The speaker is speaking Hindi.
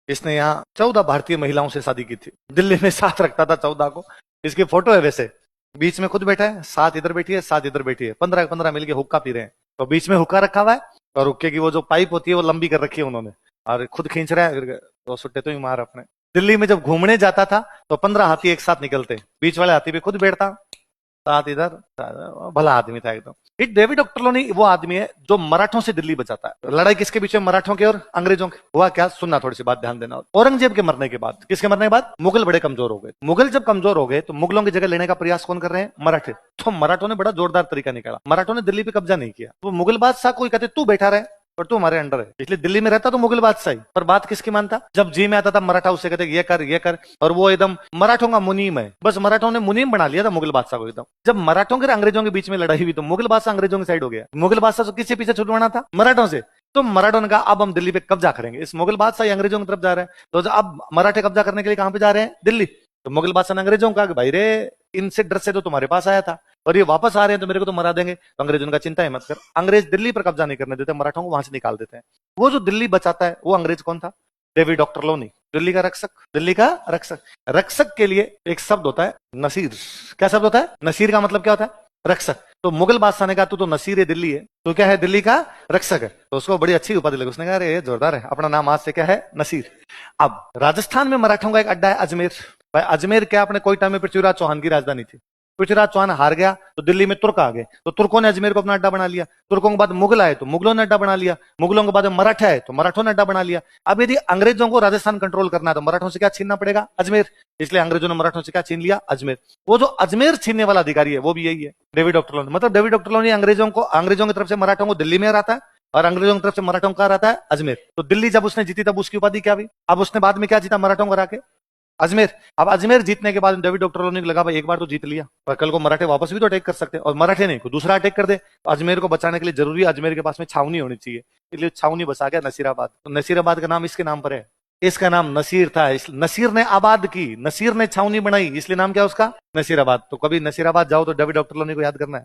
इसने यहाँ 14 भारतीय महिलाओं से शादी की थी। दिल्ली में साथ रखता था 14 को। इसकी फोटो है वैसे, बीच में खुद बैठा है, 7 इधर बैठी है, 7 इधर बैठी है, 15 मिलके हुक्का पी रहे हैं। तो बीच में हुक्का रखा हुआ है और हुक्के की वो जो पाइप होती है वो लंबी कर रखी है उन्होंने, और खुद खींच रहा है, तो सुट्टे तो ही मार अपने। दिल्ली में जब घूमने जाता था तो 15 हाथी एक साथ निकलते, बीच वाले हाथी पे खुद बैठता, 7 इधर, भला आदमी था एकदम। ये डेविड ऑक्टरलोनी वो आदमी है जो मराठों से दिल्ली बचाता है। लड़ाई किसके बीच में? मराठों के और अंग्रेजों के। हुआ क्या, सुनना थोड़ी सी बात, ध्यान देना। औरंगजेब के मरने के बाद, किसके मरने के बाद? मुगल बड़े कमजोर हो गए। मुगल जब कमजोर हो गए तो मुगलों की जगह लेने का प्रयास कौन कर रहे हैं? मराठे। तो मराठों ने बड़ा जोरदार तरीका निकाला, मराठों ने दिल्ली पे कब्जा नहीं किया। तो मुगल बादशाह कोई कहते तू बैठा रहे और तू हमारे अंडर है, इसलिए दिल्ली में रहता तो मुगल बादशाही, पर बात किसकी मानता? जब जी में आता था मराठा उससे कहते ये कर, और वो एकदम मराठों का मुनीम है। बस मराठों ने मुनीम बना लिया था मुगल बादशाह को एकदम। जब मराठों के अंग्रेजों के बीच में लड़ाई हुई तो मुगल बादशाह अंग्रेजों की साइड हो गया। मुगल बादशाह किससे पीछे छुड़वाना था? मराठों से। तो मराठों ने कहा अब हम दिल्ली पे कब्जा करेंगे। इस मुगल बादशाह अंग्रेजों की तरफ जा रहे हैं, तो अब मराठे कब्जा करने के लिए कहां पे जा रहे हैं? दिल्ली। तो मुगल बादशाह ने अंग्रेजों को कहा भाई रे, इनसे डर से तो तुम्हारे पास आया था, और ये वापस आ रहे हैं तो मेरे को तो मरा देंगे। तो अंग्रेजों का चिंता है मत कर, अंग्रेज दिल्ली पर कब्जा नहीं करने देते, मराठों को वहां से निकाल देते हैं। वो जो दिल्ली बचाता है वो अंग्रेज कौन था? डेविड ऑक्टरलोनी, दिल्ली का रक्षक। दिल्ली का रक्षक। रक्षक के लिए एक शब्द होता है नसीर। क्या शब्द होता है? नसीर का मतलब क्या होता है? रक्षक। तो मुगल बादशाह ने कहा तू तो नसीर है दिल्ली है, तो क्या है? दिल्ली का रक्षक है। तो उसको बड़ी अच्छी उपाधि लगी, उसने कहा अरे जोरदार है, अपना नाम आज से क्या है? नसीर। अब राजस्थान में मराठों का एक अड्डा है अजमेर। भाई अजमेर क्या अपने कोयटा में पृथ्वीराज चौहान की राजधानी थी। पृथ्वीराज चौहान हार गया तो दिल्ली में तुर्क आ गए, तो तुर्कों ने अजमेर को अपना अड्डा बना लिया। तुर्कों के बाद मुगल आए तो मुगलों ने अड्डा बना लिया। मुगलों के बाद मराठा आए तो मराठों ने अड्डा बना लिया। अब यदि अंग्रेजों को राजस्थान कंट्रोल करना है तो मराठों से क्या छीनना पड़ेगा? अजमेर। इसलिए अंग्रेजों ने मराठों से क्या छीन लिया? अजमेर। वो जो अजमेर छीनने वाला अधिकारी है वो भी यही है, डेविड ऑक्टरलोनी। मतलब डेविड ऑक्टरलोनी अंग्रेजों की तरफ से मराठों को दिल्ली में रहता है और अंग्रेजों की तरफ से मराठों का रहता है अजमेर। तो दिल्ली जब उसने जीती तब उसकी उपाधि क्या हुई? अब उसने बाद में क्या जीता? मराठों को हरा के अजमेर। अब अजमेर जीतने के बाद डेविड ऑक्टरलोनी को लगा भाई एक बार तो जीत लिया, पर कल को मराठे वापस भी तो अटैक कर सकते हैं, और मराठे नहीं कोई दूसरा अटैक कर दे, तो अजमेर को बचाने के लिए जरूरी है अजमेर के पास में छावनी होनी चाहिए, इसलिए छावनी बसा गया नसीराबाद। तो नसीराबाद का नाम इसके नाम पर है, इसका नाम नसीर था। नसीर ने आबाद की, नसीर ने छावनी बनाई, इसलिए नाम क्या उसका? नसीराबाद। तो कभी नसीराबाद जाओ तो डेविड ऑक्टरलोनी को याद करना है।